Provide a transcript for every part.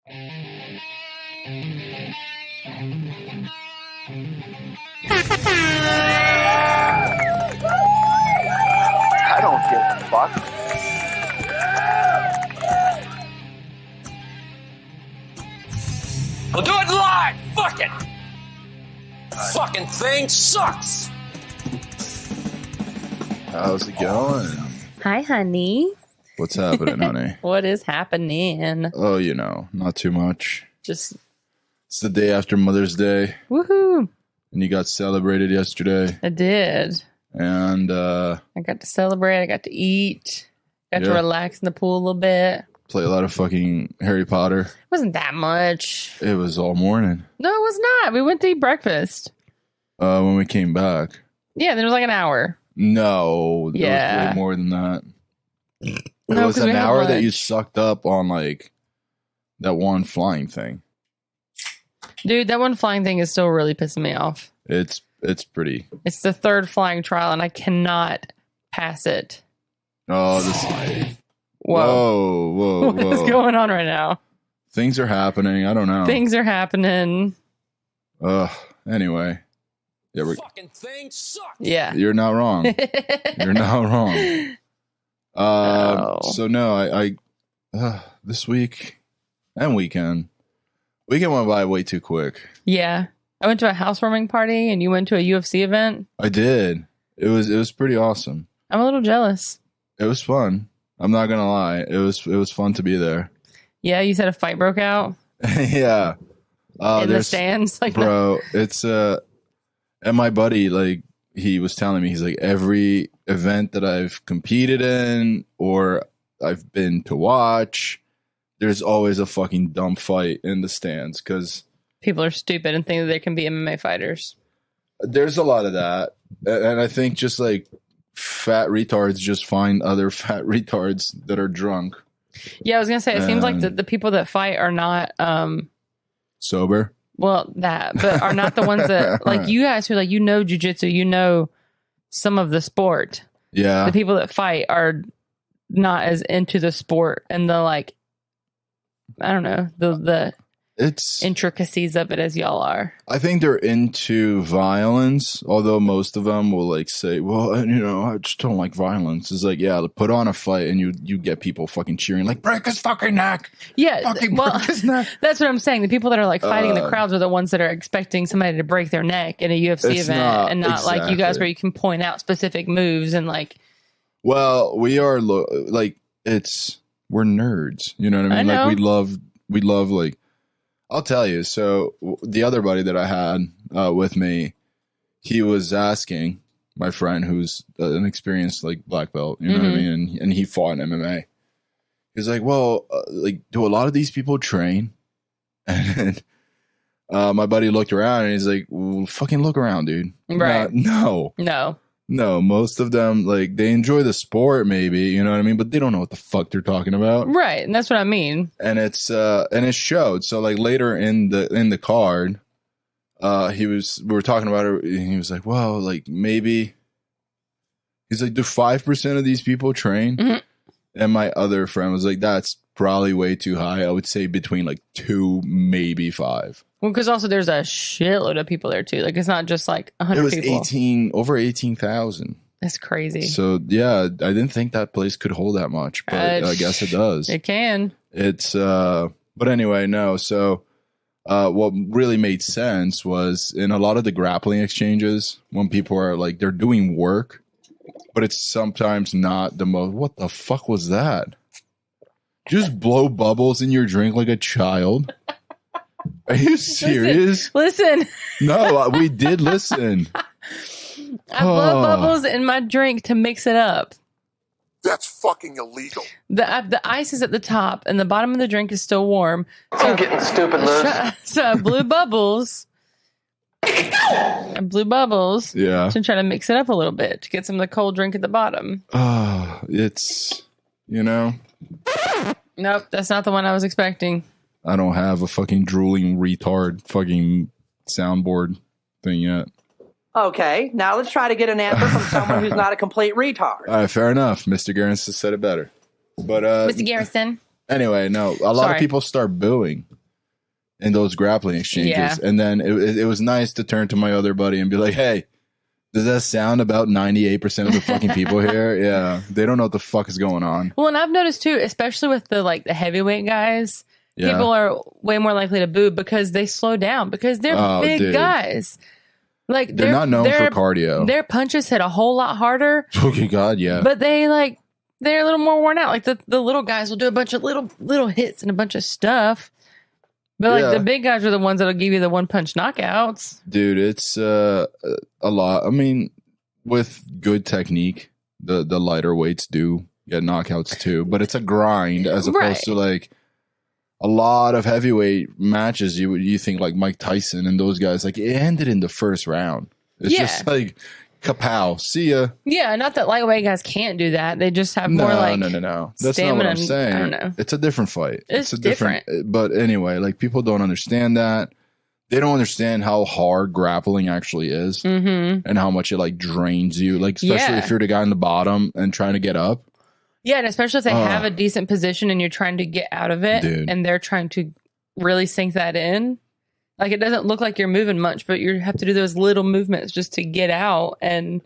I don't give a fuck. We'll do it live! Fuck it! Fucking thing sucks! How's it going? Hi, honey. What's happening, honey? What is happening? Oh, not too much. Just It's the day after Mother's Day, woohoo. and you got celebrated yesterday. I did. And I got to celebrate. I got to eat. Got to Yeah. relax in the pool a little bit. play a lot of fucking Harry Potter. It wasn't that much. It was all morning. No, it was not. We went to eat breakfast. When we came back. Yeah, there was like an hour. No, there Yeah. was way more than that. It No, was 'cause we an had hour that you lunch. sucked up on like that one flying thing. Dude, that one flying thing is still really pissing me off. It's pretty. It's the third flying trial, and I cannot pass it. Oh, this. Whoa. Whoa. What is going on right now? Things are happening. I don't know. Things are happening. Anyway. Yeah, Fucking thing sucks! Yeah. you're not wrong. You're not wrong. Oh. So no, I this week and weekend went by way too quick. Yeah. I went to a housewarming party and you went to a UFC event. I did. It was pretty awesome. I'm a little jealous. It was fun. I'm not gonna lie. It was fun to be there. Yeah, you said a fight broke out Yeah. in the stands. Like, Bro, it's and my buddy, like, he was telling me, he's like, every event that I've competed in or I've been to watch, there's always a fucking dumb fight in the stands because people are stupid and think that they can be MMA fighters. there's a lot of that. And I think just like fat retards just find other fat retards that are drunk. Yeah, I was gonna say it seems like And- the people that fight are not Sober. well but are not the ones that like you guys who like jiu-jitsu, some of the sport. Yeah. The people that fight are not as into the sport and the like I don't know, the It's intricacies of it as y'all are. I think they're into violence, although most of them will like say, well, I just don't like violence. It's like, yeah, put on a fight and you get people fucking cheering, like, break his fucking neck. Yeah, Fucking well, break his neck. that's what I'm saying. The people that are like fighting in the crowds are the ones that are expecting somebody to break their neck in a UFC It's event, not- and not like you guys exactly. where you can point out specific moves and like. Well, we are like, we're nerds. You know what I mean? I know. Like we love like, I'll tell you. So the other buddy that I had with me, he was asking my friend who's an experienced like black belt, you know what I mean? And he fought in MMA. He's like, well, like, do a lot of these people train? And my buddy looked around and he's like, well, fucking look around, dude. Right. No, most of them, like, they enjoy the sport, maybe, you know what I mean? But they don't know what the fuck they're talking about. Right, and that's what I mean. And it showed. So like later in the card, we were talking about it. And he was like, well, like maybe he's like, do 5% of these people train? Mhm. And my other friend was like, that's probably way too high. I would say between like 2, maybe 5. Well, because also there's a shitload of people there too. Like it's not just like 100 It was people. over 18,000. That's crazy. So yeah, I didn't think that place could hold that much, but I guess it does. It can. It's but anyway, no. So what really made sense was in a lot of the grappling exchanges when people are like they're doing work, but it's sometimes not the most. What the fuck was that? Just blow bubbles in your drink like a child. Are you serious? Listen. No, we did listen. I blow bubbles in my drink to mix it up. That's fucking illegal. The ice is at the top and the bottom of the drink is still warm. So, I'm getting stupid, Liz. so I blew bubbles. Yeah. To try to mix it up a little bit to get some of the cold drink at the bottom. It's Nope, that's not the one I was expecting. I don't have a fucking drooling retard fucking soundboard thing yet. Okay, now let's try to get an answer from someone who's not a complete retard. All right, fair enough. Mr. Garrison said it better. But Mr. Garrison. anyway, no, a lot of people start booing. in those grappling exchanges. Yeah. And then it was nice to turn to my other buddy and be like, hey, does that sound about 98% of the fucking people here? Yeah. They don't know what the fuck is going on. Well, and I've noticed too, especially with the heavyweight guys, people are way more likely to boo because they slow down because they're big guys. Like they're not known for cardio. Their punches hit a whole lot harder. Okay, God, yeah. But they're a little more worn out. Like the little guys will do a bunch of little hits and a bunch of stuff. But the big guys are the ones that'll give you the one punch knockouts. Dude, it's a lot. I mean, with good technique, the lighter weights do get knockouts too. But it's a grind as opposed to like a lot of heavyweight matches. You think like Mike Tyson and those guys, like it ended in the first round. It's just like kapow, see ya. Yeah, not that lightweight guys can't do that. They just have more no. That's not what I'm saying. I don't know. It's a different fight. It's a different. But anyway, like people don't understand that. They don't understand how hard grappling actually is and how much it like drains you. Like especially if you're the guy in the bottom and trying to get up. Yeah, and especially if they have a decent position and you're trying to get out of it, and they're trying to really sink that in. Like it doesn't look like you're moving much, but you have to do those little movements just to get out and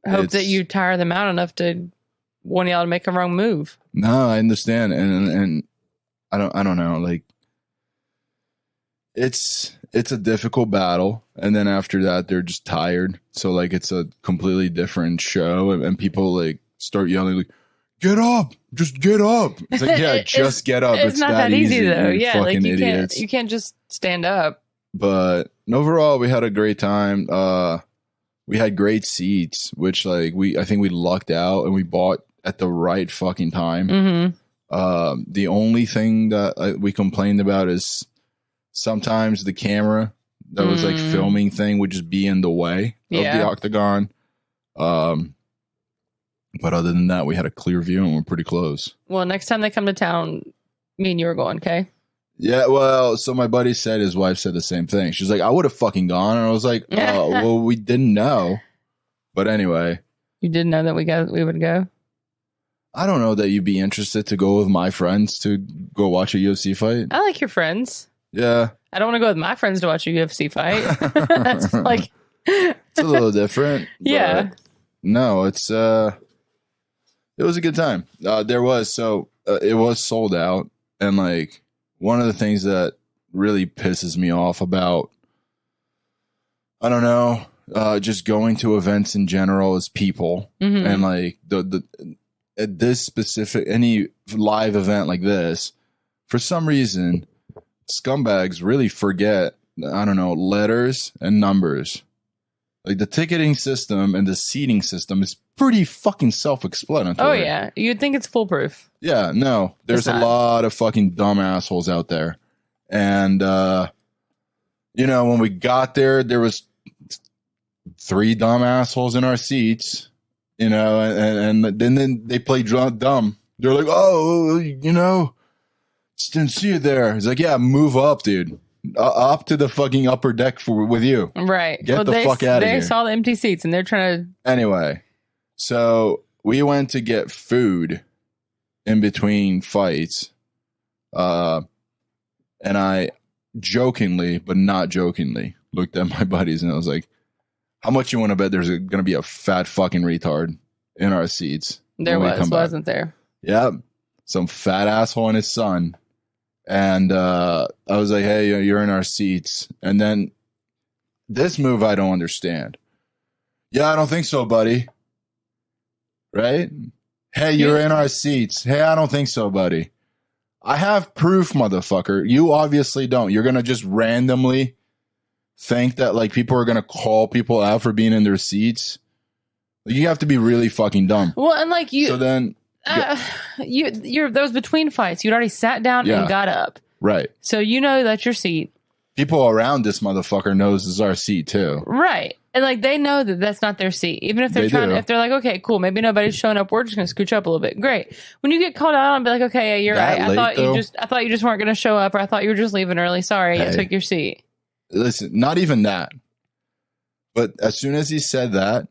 hope that you tire them out enough to want y'all to make a wrong move. No, I understand, and I don't know. Like it's a difficult battle, and then after that, they're just tired. So like it's a completely different show, and people like start yelling like, "Get up! Just get up!" It's like, yeah, just get up. It's not that easy though. Yeah, like idiots. you can't just stand up. But overall, we had a great time. We had great seats, which like I think we lucked out and we bought at the right fucking time. The only thing that we complained about is sometimes the camera that was like filming thing would just be in the way of the octagon. But other than that, we had a clear view and we're pretty close. Well, next time they come to town, me and you are going, okay? Yeah, well, so my buddy said his wife said the same thing. She's like, I would have fucking gone. And I was like, oh, well, we didn't know. But anyway. You didn't know that we would go? I don't know that you'd be interested to go with my friends to go watch a UFC fight. I like your friends. Yeah. I don't want to go with my friends to watch a UFC fight. That's like... It's a little different. Yeah. No, it was a good time. It was sold out. And like one of the things that really pisses me off about, I don't know, just going to events in general is people. And like at this specific, any live event like this, for some reason, scumbags really forget, I don't know, letters and numbers. Like the ticketing system and the seating system is pretty fucking self-explanatory. Oh yeah, you'd think it's foolproof. Yeah, no, there's a lot of fucking dumb assholes out there, and when we got there was 3 dumb assholes in our seats, and then they play dumb. They're like, oh, just didn't see it there. It's like, yeah, move up, dude. Up to the fucking upper deck with you. Right. Get the fuck out of here. They saw the empty seats and they're trying to... Anyway, so we went to get food in between fights. And I jokingly, but not jokingly, looked at my buddies and I was like, how much you want to bet there's going to be a fat fucking retard in our seats? There wasn't there? Yep. Some fat asshole and his son. And I was like, hey, you're in our seats. And then this move I don't understand. Yeah, I don't think so, buddy. Right? Hey, you're in our seats. Hey, I don't think so, buddy. I have proof, motherfucker. You obviously don't. You're going to just randomly think that like people are going to call people out for being in their seats. You have to be really fucking dumb. Well, and like you... So then... you're those between fights. You'd already sat down and got up. Right. So you know that's your seat. People around this motherfucker knows this is our seat too. Right. And like they know that that's not their seat. Even if they're if they're like, okay, cool, maybe nobody's showing up, we're just gonna scooch up a little bit. Great. When you get called out and be like, okay, yeah, you're right. I thought you just weren't gonna show up, or I thought you were just leaving early. Sorry, I took your seat. Listen, not even that. But as soon as he said that,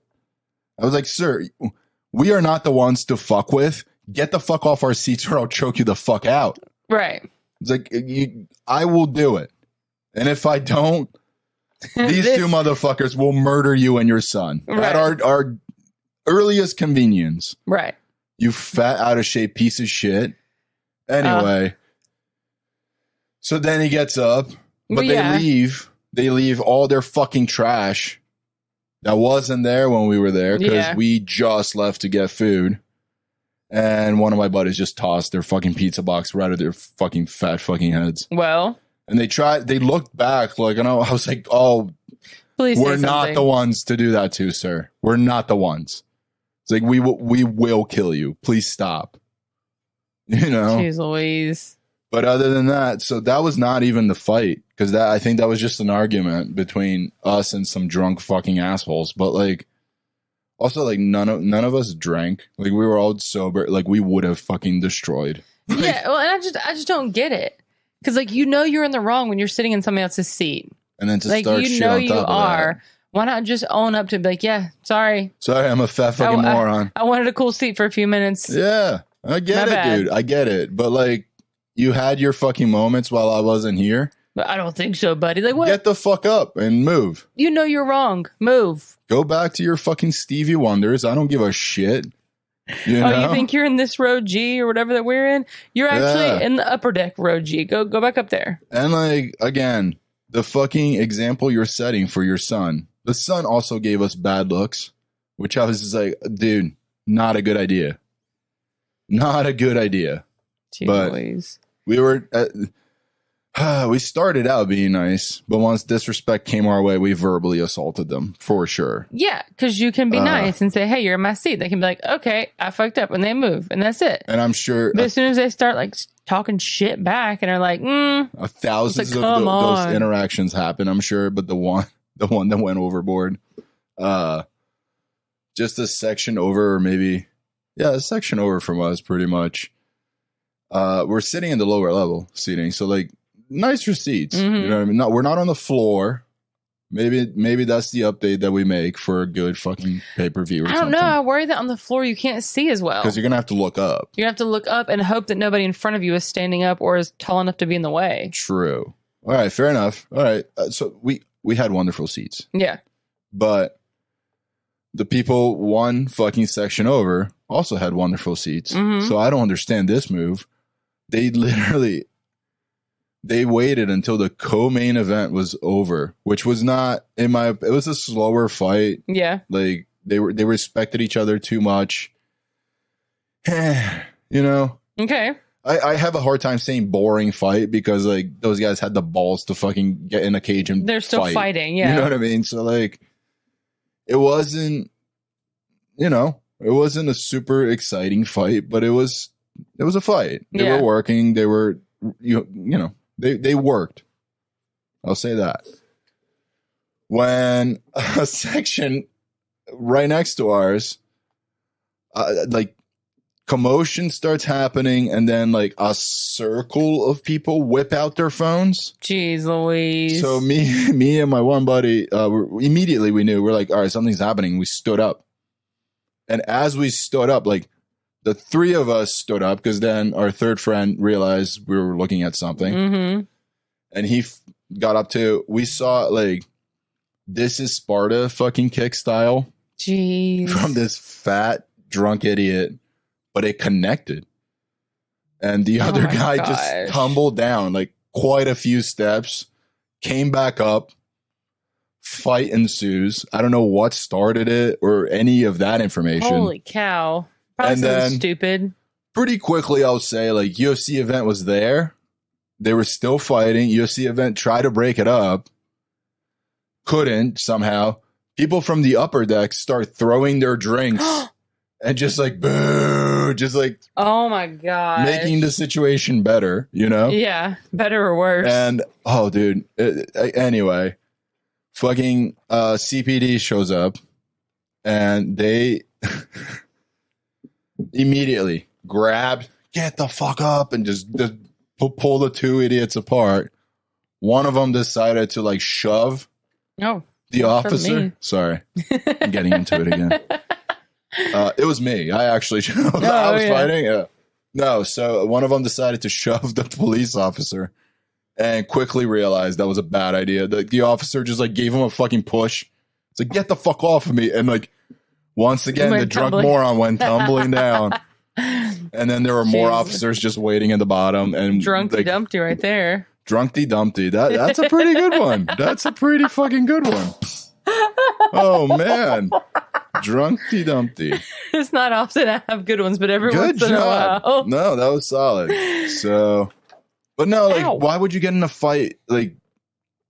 I was like, sir, we are not the ones to fuck with. Get the fuck off our seats or I'll choke you the fuck out. Right. It's like, I will do it. And if I don't, these two motherfuckers will murder you and your son at our earliest convenience. Right. You fat, out of shape piece of shit. Anyway. So then he gets up, but they leave. They leave all their fucking trash that wasn't there when we were there because we just left to get food. And one of my buddies just tossed their fucking pizza box right at their fucking fat fucking heads. Well. And they looked back like, and I was like, oh, please we're not the ones to do that to, sir. We're not the ones. It's like, we will kill you. Please stop. You know? Jeez Louise. But other than that, so that was not even the fight. Because I think that was just an argument between us and some drunk fucking assholes. But like, also like none of us drank. Like we were all sober. Like we would have fucking destroyed. Like, yeah, well, and I just don't get it. Because like you're in the wrong when you're sitting in somebody else's seat. And then to like start shit on top of that. Why not just own up to be like, yeah, sorry. Sorry, I'm a fat fucking moron. I wanted a cool seat for a few minutes. Yeah, I get it, dude. I get it. But like, you had your fucking moments while I wasn't here. But I don't think so, buddy. Like, what? Get the fuck up and move. You know you're wrong. Move. Go back to your fucking Stevie Wonders. I don't give a shit. You know? You think you're in this row G or whatever that we're in? You're actually in the upper deck row G. Go back up there. And like, again, the fucking example you're setting for your son. The son also gave us bad looks, which I was just like, dude, not a good idea. Not a good idea. Jeez, but Louise. We were, we started out being nice, but once disrespect came our way, we verbally assaulted them for sure. Yeah, because you can be nice and say, hey, you're in my seat. They can be like, okay, I fucked up, and they move, and that's it. And I'm sure. But as soon as they start like talking shit back and are like, thousands of those interactions happen, I'm sure. But the one that went overboard, just a section over, or maybe, a section over from us, pretty much. We're sitting in the lower level seating, so like nicer seats. You know what I mean? We're not on the floor. Maybe that's the update that we make for a good fucking pay-per-view. I don't know. I worry that on the floor you can't see as well because you're gonna have to look up. You have to look up and hope that nobody in front of you is standing up or is tall enough to be in the way. True. All right. Fair enough. All right. So we had wonderful seats. Yeah. But the people one fucking section over also had wonderful seats. So I don't understand this move. They waited until the co-main event was over, which was not it was a slower fight. Yeah. Like they respected each other too much. You know? Okay. I have a hard time saying boring fight because like those guys had the balls to fucking get in a cage and they're still fighting. Yeah. You know what I mean? So like it wasn't a super exciting fight, but it was a fight. They were working. They were, they worked. I'll say that. When a section right next to ours, like commotion starts happening, and then like a circle of people whip out their phones. Jeez Louise. So me and my one buddy, immediately we knew. We're like, all right, something's happening. We stood up. And as we stood up, like the three of us stood up because then our third friend realized we were looking at something. And he got up too. We saw like, this is Sparta fucking kick style. Jeez. From this fat drunk idiot, but it connected. And the other guy just tumbled down like quite a few steps, came back up. Fight ensues. I don't know what started it or any of that information. Holy cow. Probably and then stupid. Pretty quickly, I'll say, like, UFC event was there. They were still fighting. UFC event tried to break it up. Couldn't somehow. People from the upper deck start throwing their drinks and just like, boo, just like, oh my God, making the situation better, you know? Yeah, better or worse. And, oh, dude. Anyway. Fucking CPD shows up and they immediately grab, get the fuck up, and just pull the two idiots apart. One of them decided to like shove the officer. Sorry, I'm getting into it again. It was me. I actually I was fighting. No, so one of them decided to shove the police officer and quickly realized that was a bad idea. The officer just like gave him a fucking push. It's like, get the fuck off of me. And like, once again, the drunk moron went tumbling down. And then there were more officers just waiting at the bottom. And Drunky Dumpty right there. Drunky Dumpty. That's a pretty good one. That's a pretty fucking good one. Oh, man. Drunky Dumpty. It's not often I have good ones, but every once in a while. No, that was solid. So, but no, like, why would you get in a fight, like,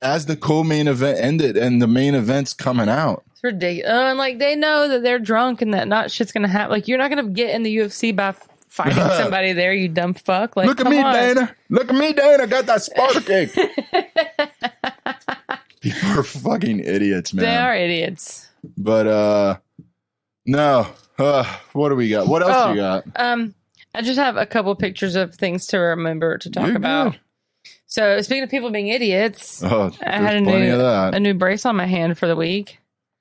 as the co-main event ended and the main event's coming out? It's ridiculous. And like, they know that they're drunk and that not shit's gonna happen. Like, you're not gonna get in the UFC by fighting somebody there, you dumb fuck. Like, look at me, Dana. Look at me, Dana. Got that Sparta cake. People are fucking idiots, man. They are idiots. But no. What do we got? What else do you got? I just have a couple pictures of things to remember to talk about. Good. So speaking of people being idiots, I had a new brace on my hand for the week.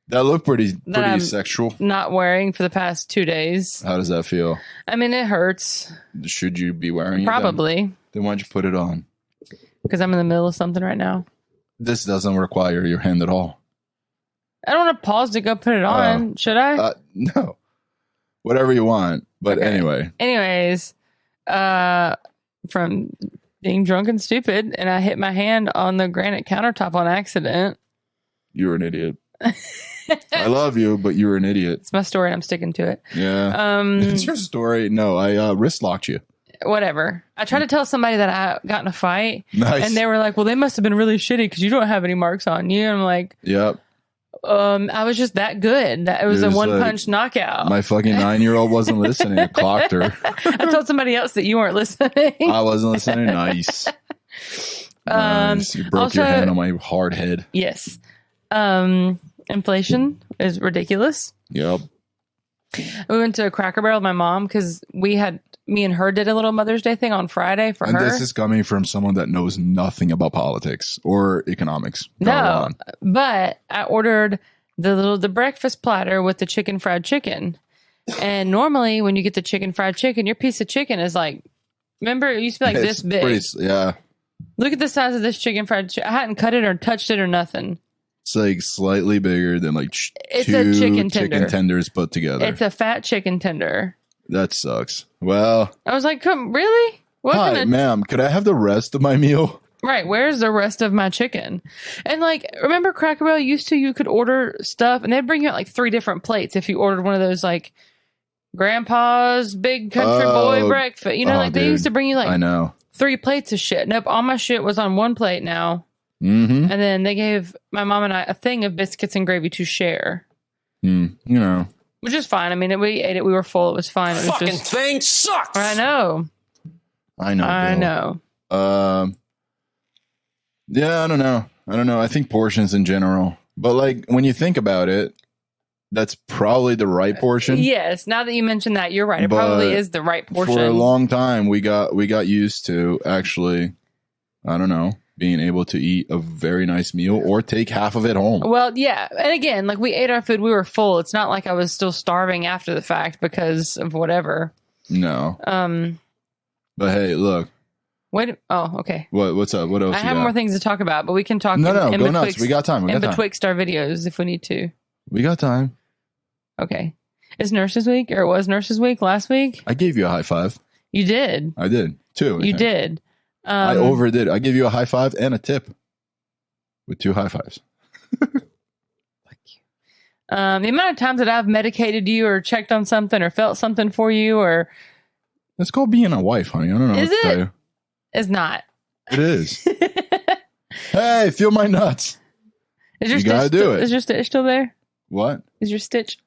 That looked pretty sexual. Not wearing for the past 2 days. How does that feel? I mean, it hurts. Should you be wearing it? Probably. Then why'd you put it on? Because I'm in the middle of something right now. This doesn't require your hand at all. I don't want to pause to go put it on. Should I? No. Whatever you want. But anyway. Anyways, from being drunk and stupid, and I hit my hand on the granite countertop on accident. You're an idiot. I love you, but you're an idiot. It's my story and I'm sticking to it. Yeah. It's your story. No, I wrist locked you. Whatever. I tried to tell somebody that I got in a fight. Nice. And they were like, well, they must have been really shitty because you don't have any marks on you. And I'm like, yep. I was just that good. It was a one-punch knockout. My fucking 9-year-old wasn't listening. I clocked her. I told somebody else that you weren't listening. I wasn't listening. Nice. Nice. You broke your hand on my hard head. Yes. Inflation is ridiculous. Yep. We went to Cracker Barrel with my mom because me and her did a little Mother's Day thing on Friday for her. And this is coming from someone that knows nothing about politics or economics. No, but I ordered the breakfast platter with the fried chicken. And normally when you get the fried chicken, your piece of chicken is like, remember, it used to be like this big. Yeah. Look at the size of this fried chicken. I hadn't cut it or touched it or nothing. It's like slightly bigger than like it's two a chicken tenders put together. It's a fat chicken tender. That sucks. Well, I was like, "Come, really? Hi, ma'am. Could I have the rest of my meal?" Right. Where's the rest of my chicken? And like, remember Cracker Barrel you could order stuff and they'd bring you out like 3 different plates if you ordered one of those like Grandpa's Big Country Boy breakfast. You know, like they used to bring you like 3 plates of shit. Nope, all my shit was on 1 plate now. Mm-hmm. And then they gave my mom and I a thing of biscuits and gravy to share. You know. Which is fine. I mean, we ate it. We were full. It was fine. It was fucking thing sucks. I know. Yeah, I don't know. I think portions in general. But like when you think about it, that's probably the right portion. Yes. Now that you mention that, you're right. It probably is the right portion. For a long time, we got used to actually, I don't know, being able to eat a very nice meal or take half of it home. Well, yeah. And again, like we ate our food, we were full. It's not like I was still starving after the fact because of whatever. No. But hey, look. Wait. Oh, okay. What's up? What else? I have more things to talk about, but we can talk. No, go nuts. We got time. Betwixt our videos if we need to. We got time. Okay. It's Nurses Week, or it was Nurses Week last week? I gave you a high five. You did. I did. 2. You did. I overdid. I gave you a high five and a tip with 2 high fives. Thank you. The amount of times that I've medicated you or checked on something or felt something for you or. It's called being a wife, honey. I don't know what to tell you. It's not. It is. Hey, feel my nuts. You gotta do it. Is your stitch still there? What? Is your stitch?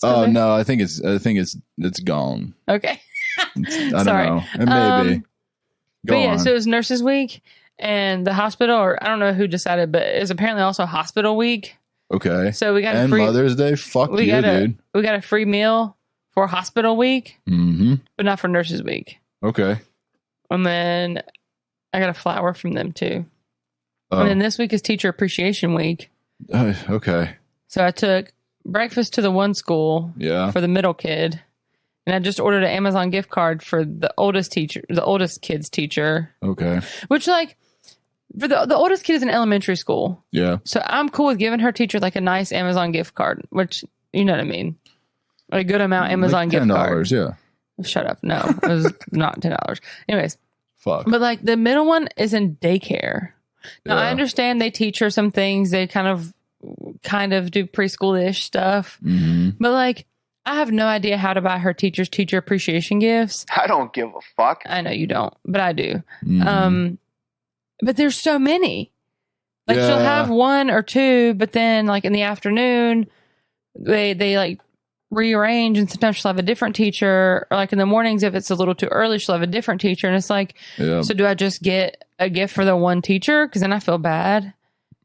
Oh no, I think it's gone. Okay. I don't know. It may be. Go on. So it was Nurses Week and the hospital, or I don't know who decided, but it's apparently also Hospital Week. Okay. So we got a free Mother's Day. Fuck you, dude. We got a free meal for Hospital Week, but not for Nurses Week. Okay. And then I got a flower from them too. And then this week is Teacher Appreciation Week. Okay. So I took breakfast to the one school for the middle kid. And I just ordered an Amazon gift card for the oldest kid's teacher. Okay. Which, like, for the oldest kid is in elementary school. Yeah. So I'm cool with giving her teacher like a nice Amazon gift card, which you know what I mean. A good amount Amazon like gift card. $10, yeah. Shut up. No, it was not $10. Anyways. Fuck. But like the middle one is in daycare. Now I understand they teach her some things. They kind of do preschool-ish stuff. Mm-hmm. But like, I have no idea how to buy her teacher appreciation gifts. I don't give a fuck. I know you don't, but I do. Mm-hmm. But there's so many. Like Yeah. she'll have one or two, but then like in the afternoon, they like rearrange, and sometimes she'll have a different teacher, or like in the mornings if it's a little too early, she'll have a different teacher, and it's like, so do I just get a gift for the one teacher? Because then I feel bad.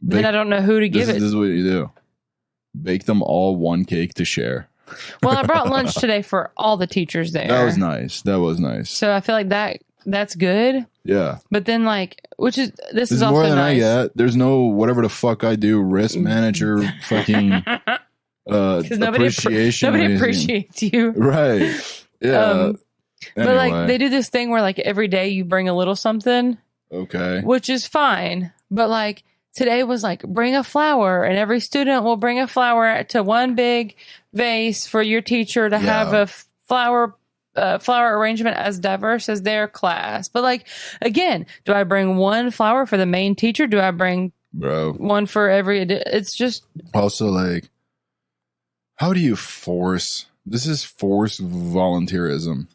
Then I don't know who to give it. This is what you do. Bake them all one cake to share. Well, I brought lunch today for all the teachers there. That was nice. So I feel like that's good. Yeah. But then like, this is more also than nice. I get. There's no whatever the fuck I do, risk manager, fucking appreciation. Nobody appreciates you. Right. Yeah. But like they do this thing where like every day you bring a little something. Okay. Which is fine. But like today was like bring a flower, and every student will bring a flower to one big vase for your teacher to have a flower arrangement as diverse as their class. But like, again, do I bring one flower for the main teacher? Do I bring one for every? It's just also like, how do you force? This is forced volunteerism.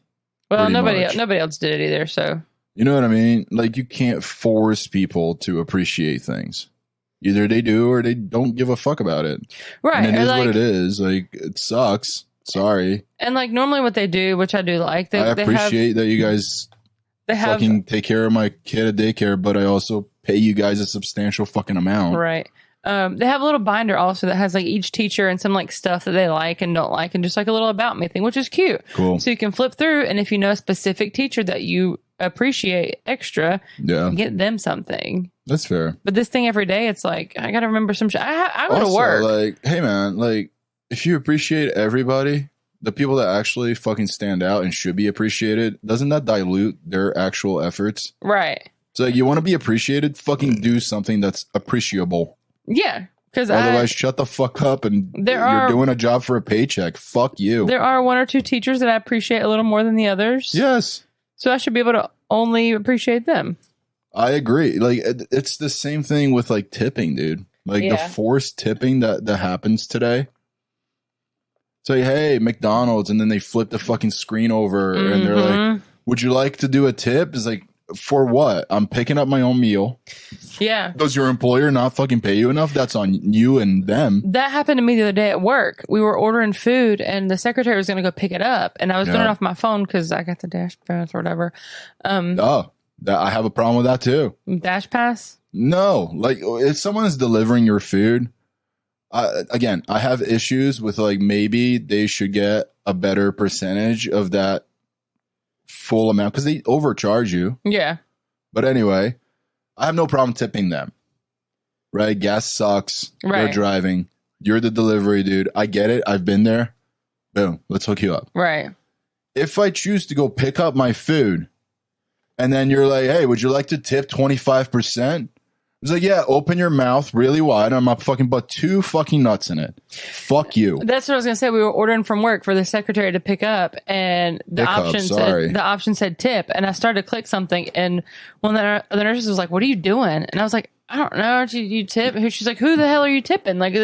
Well, nobody else did it either. So you know what I mean? Like you can't force people to appreciate things. Either they do or they don't give a fuck about it. Right. And it is what it is. Like it sucks. Sorry. And like normally what they do, which I do like, I appreciate that you guys fucking take care of my kid at daycare, but I also pay you guys a substantial fucking amount. Right. They have a little binder also that has like each teacher and some like stuff that they like and don't like, and just like a little about me thing, which is cute. Cool. So you can flip through, and if you know a specific teacher that you appreciate extra, get them something. That's fair. But this thing every day, it's like I gotta remember some shit. I go to work. Like, hey man, like if you appreciate everybody, the people that actually fucking stand out and should be appreciated, doesn't that dilute their actual efforts? Right. So like, you want to be appreciated, fucking do something that's appreciable. Yeah. Because otherwise, shut the fuck up and you're doing a job for a paycheck. Fuck you. There are one or two teachers that I appreciate a little more than the others. Yes. So I should be able to only appreciate them. I agree. Like it's the same thing with like tipping, dude. Like the forced tipping that happens today. Say, hey, McDonald's, and then they flip the fucking screen over and they're like, would you like to do a tip? It's like, for what? I'm picking up my own meal. Yeah. Does your employer not fucking pay you enough? That's on you and them. That happened to me the other day at work. We were ordering food and the secretary was going to go pick it up. And I was doing it off my phone because I got the Dash Pass or whatever. I have a problem with that too. Dash Pass? No. Like if someone is delivering your food, again, I have issues with like maybe they should get a better percentage of that full amount because they overcharge you. Yeah. But anyway, I have no problem tipping them. Right? Gas sucks. Right. They're driving. You're the delivery dude. I get it. I've been there. Boom. Let's hook you up. Right. If I choose to go pick up my food and then you're like, hey, would you like to tip 25%? It's like, yeah, open your mouth really wide. I'm not fucking but 2 fucking nuts in it. Fuck you. That's what I was gonna say. We were ordering from work for the secretary to pick up, and the option said tip, and I started to click something, and one of the nurses was like, "What are you doing?" And I was like, "I don't know. You tip?" She's like, "Who the hell are you tipping?" Like,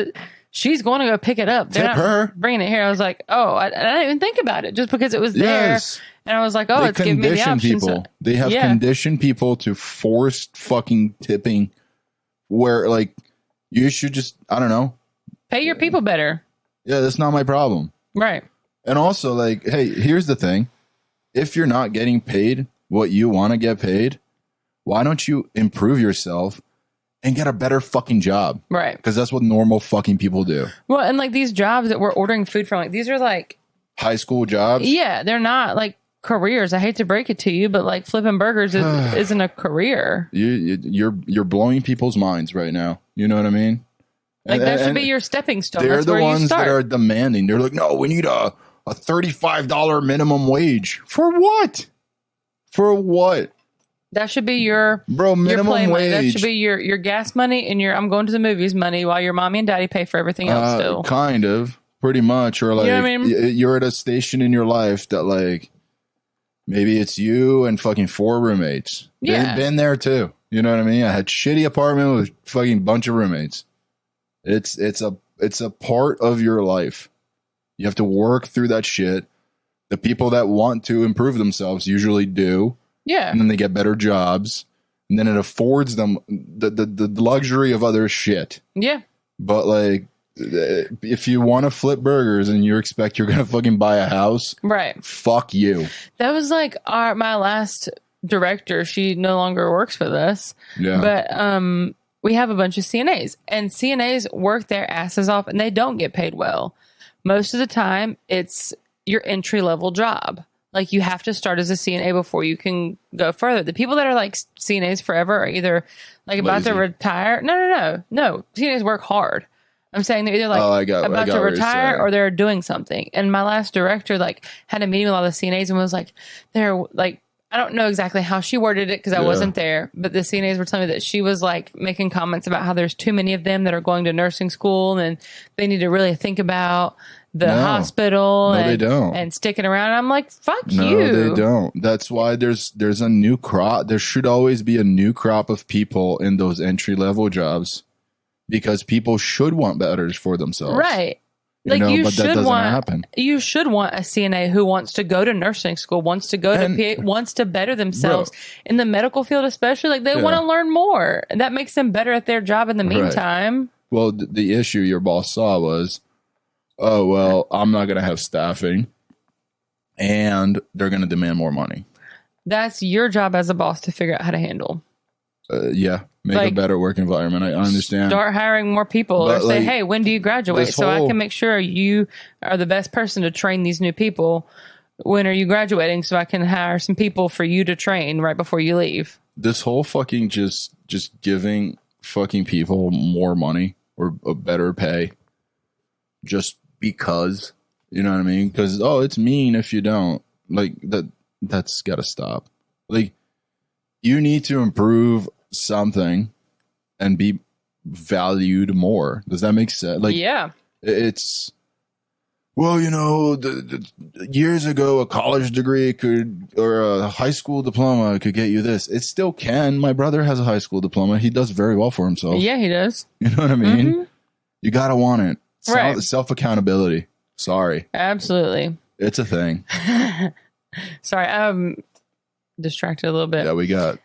she's going to go pick it up. They're tip not her. Bringing it here. I was like, "Oh, I didn't even think about it just because it was there." Yes. And I was like, "Oh, it's giving me the option." People. They have conditioned people to forced fucking tipping. Where like you should just, I don't know, pay your people better. Yeah, that's not my problem. Right. And also like, hey, here's the thing. If you're not getting paid what you want to get paid, why don't you improve yourself and get a better fucking job? Right. Because that's what normal fucking people do. Well, and like these jobs that we're ordering food from, like these are like high school jobs. Yeah, they're not like careers. I hate to break it to you, but like flipping burgers isn't a career. You're blowing people's minds right now. You know what I mean? Like that should be your stepping stone. They're That's the where ones you start. that are demanding. They're like, no, we need a $35 minimum wage. For what? For what? That should be your minimum play money. That wage. should be your gas money and your I'm going to the movies money while your mommy and daddy pay for everything else still. Kind of, pretty much. Or like, you know what I mean? You're at a station in your life that like, maybe it's you and fucking 4 roommates. Yeah. Been there too. You know what I mean? I had shitty apartment with fucking bunch of roommates. It's a part of your life. You have to work through that shit. The people that want to improve themselves usually do. Yeah. And then they get better jobs. And then it affords them the luxury of other shit. Yeah. But like, if you want to flip burgers and you expect you're going to fucking buy a house, right? Fuck you. That was like my last director. She no longer works with us. Yeah. But we have a bunch of CNAs, and CNAs work their asses off, and they don't get paid well. Most of the time, it's your entry level job. Like, you have to start as a CNA before you can go further. The people that are like CNAs forever are either like about to retire. No. CNAs work hard. I'm saying they're either like about to retire or they're doing something. And my last director like had a meeting with all the CNAs and was like, they're like, I don't know exactly how she worded it because I wasn't there, but the CNAs were telling me that she was like making comments about how there's too many of them that are going to nursing school and they need to really think about the hospital and sticking around. I'm like, fuck you. No, they don't. That's why there's a new crop. There should always be a new crop of people in those entry level jobs because people should want better for themselves. Right. But that doesn't happen. You should want a CNA who wants to go to nursing school, wants to go to PA, wants to better themselves in the medical field, especially. Like, they want to learn more, and that makes them better at their job in the meantime. Right. Well, the issue your boss saw was, oh, well, I'm not going to have staffing, and they're going to demand more money. That's your job as a boss to figure out how to handle. Make a better work environment. I understand. Start hiring more people, or say, hey, when do you graduate? So I can make sure you are the best person to train these new people. When are you graduating? So I can hire some people for you to train right before you leave. This whole fucking just giving fucking people more money or a better pay just because, you know what I mean? Because, it's mean if you don't. Like, that's got to stop. Like, you need to improve something and be valued more. Does that make sense? Like, yeah, it's, well, years ago, a college degree or a high school diploma could get you this. It still can. My brother has a high school diploma. He does very well for himself. Yeah, he does. You know what I mean? Mm-hmm. You got to want it. Right. Self accountability. Sorry. Absolutely. It's a thing. Sorry. I'm distracted a little bit. Yeah,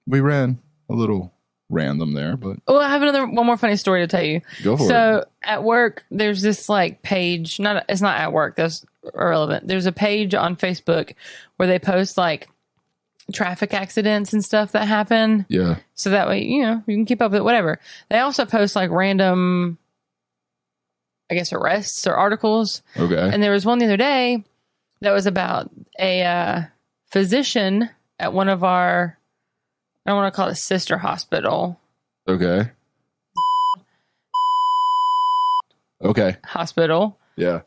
we ran a little random there, but I have one more funny story to tell you. Go for it. So at work, there's this like page. It's not at work. That's irrelevant. There's a page on Facebook where they post like traffic accidents and stuff that happen. Yeah. So that way, you can keep up with it, whatever. They also post like random, I guess, arrests or articles. Okay. And there was one the other day that was about a physician at one of our, I don't want to call it a sister hospital. Okay. Hospital. Yeah.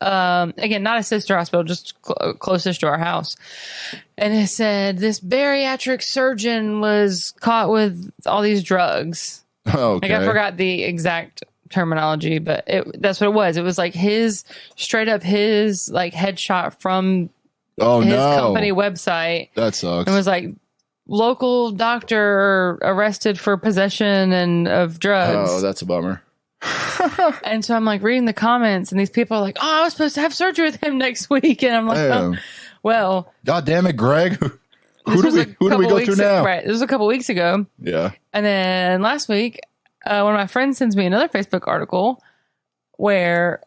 Again, not a sister hospital, just closest to our house. And it said this bariatric surgeon was caught with all these drugs. Okay. Like, I forgot the exact terminology, but that's what it was. It was like his like headshot from his company website. That sucks. It was like, local doctor arrested for possession of drugs. Oh, that's a bummer. And so I'm like reading the comments, and these people are like, I was supposed to have surgery with him next week. And I'm like, well. God damn it, Greg. Who do we go through now? Right. This was a couple weeks ago. Yeah. And then last week, one of my friends sends me another Facebook article where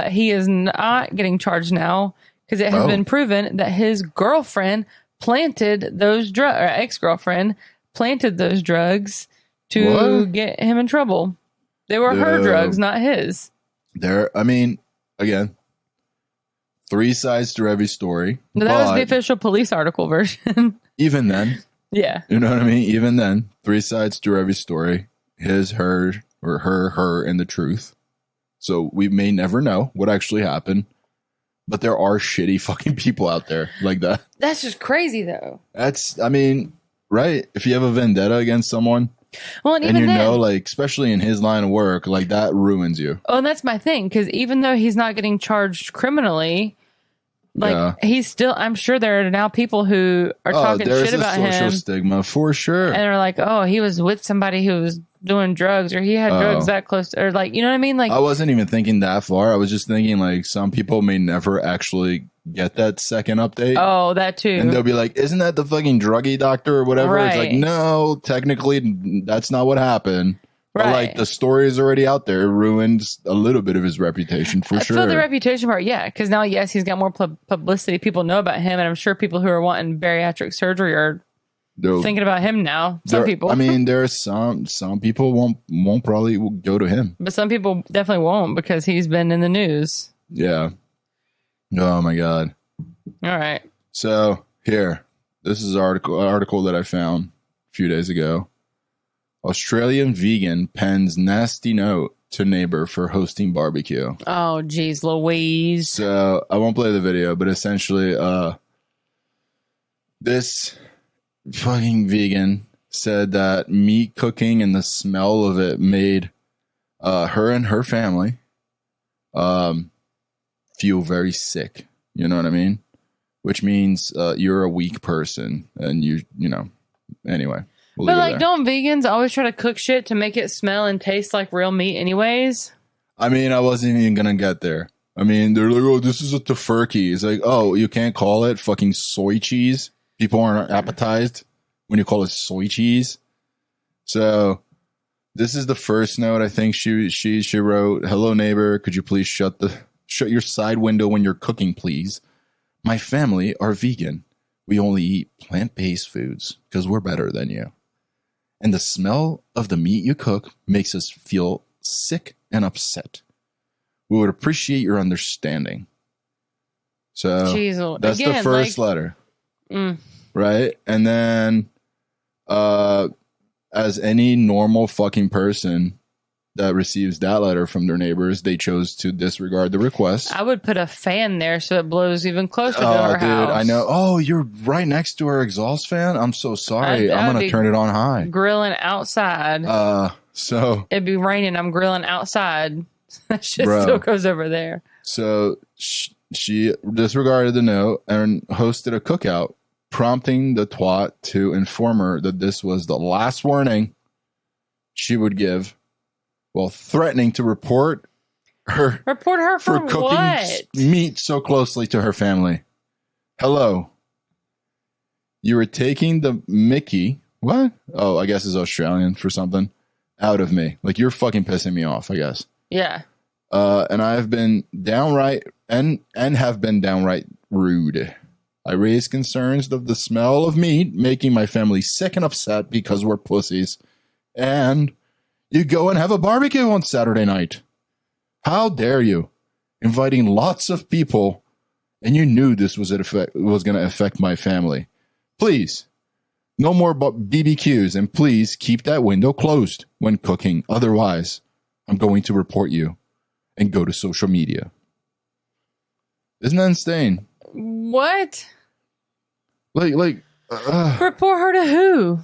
he is not getting charged now because it has been proven that his girlfriend planted those drugs, or ex-girlfriend planted those drugs to get him in trouble. They were her drugs, not his. Again, 3 sides to every story. No, that was the official police article version. Even then. Yeah. You know what I mean? Even then, 3 sides to every story. His, her, or her, and the truth. So we may never know what actually happened. But there are shitty fucking people out there like that. That's just crazy, though. right? If you have a vendetta against someone, well, and even then, like, especially in his line of work, like that ruins you. Oh, and that's my thing, because even though he's not getting charged criminally, like he's still, I'm sure there are now people who are talking shit about him. There's a social stigma for sure. And they're like, oh, he was with somebody who was doing drugs, or he had drugs that close, or like, you know what I mean? Like, I wasn't even thinking that far. I was just thinking like some people may never actually get that second update. Oh, that too. And they'll be like, isn't that the fucking druggie doctor or whatever? Right. It's like, no, technically that's not what happened. Right. But like the story is already out there. It ruins a little bit of his reputation for sure. For the reputation part, yeah. Because now, yes, he's got more publicity. People know about him. And I'm sure people who are wanting bariatric surgery are thinking about him now. Some people. I mean, there are some people won't probably go to him. But some people definitely won't, because he's been in the news. Yeah. Oh my God. All right. So here, this is an article that I found a few days ago. Australian vegan pens nasty note to neighbor for hosting barbecue. Oh, geez, Louise. So I won't play the video, but essentially, this fucking vegan said that meat cooking and the smell of it made her and her family feel very sick. You know what I mean? Which means you're a weak person, and you know. Anyway. But like, don't vegans always try to cook shit to make it smell and taste like real meat anyways? I mean, I wasn't even going to get there. I mean, they're like, oh, this is a tofurkey. It's like, oh, you can't call it fucking soy cheese. People aren't appetized when you call it soy cheese. So this is the first note. I think she wrote, hello, neighbor. Could you please shut your side window when you're cooking, please? My family are vegan. We only eat plant-based foods because we're better than you. And the smell of the meat you cook makes us feel sick and upset. We would appreciate your understanding. So that's again, the first letter. Right? And then as any normal fucking person that receives that letter from their neighbors, they chose to disregard the request. I would put a fan there so it blows even closer to our house. I know. Oh, you're right next to our exhaust fan? I'm so sorry. I'm going to turn it on high. Grilling outside. So it'd be raining. I'm grilling outside. That shit still goes over there. So she disregarded the note and hosted a cookout, prompting the twat to inform her that this was the last warning she would give, while threatening to report her for cooking what? Meat so closely to her family. Hello. You were taking the Mickey, what? Oh, I guess it's Australian for something, out of me. Like, you're fucking pissing me off, I guess. Yeah. And I've been downright and have been downright rude. I raised concerns of the smell of meat making my family sick and upset because we're pussies. And you go and have a barbecue on Saturday night. How dare you? Inviting lots of people, and you knew this was going to affect my family. Please, no more BBQs, and please keep that window closed when cooking. Otherwise, I'm going to report you and go to social media. Isn't that insane? What? Like, report her to who?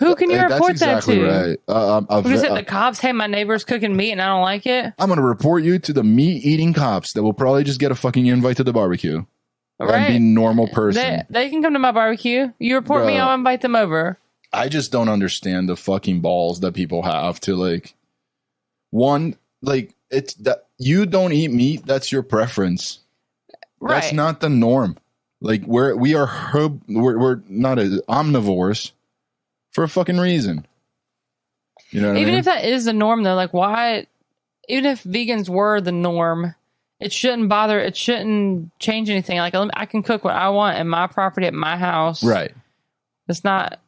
Who can you report exactly that to? Right. Because the cops, hey, my neighbor's cooking meat and I don't like it. I'm going to report you to the meat-eating cops that will probably just get a fucking invite to the barbecue. Right. And be normal person. They can come to my barbecue. You report me, I'll invite them over. I just don't understand the fucking balls that people have to, like, one, like, it's that you don't eat meat, that's your preference. Right. That's not the norm. Like, we're not omnivores. For a fucking reason. You know what I mean? Even if that is the norm, though, like, why, even if vegans were the norm, it shouldn't change anything. Like, I can cook what I want in my property at my house. Right. It's not.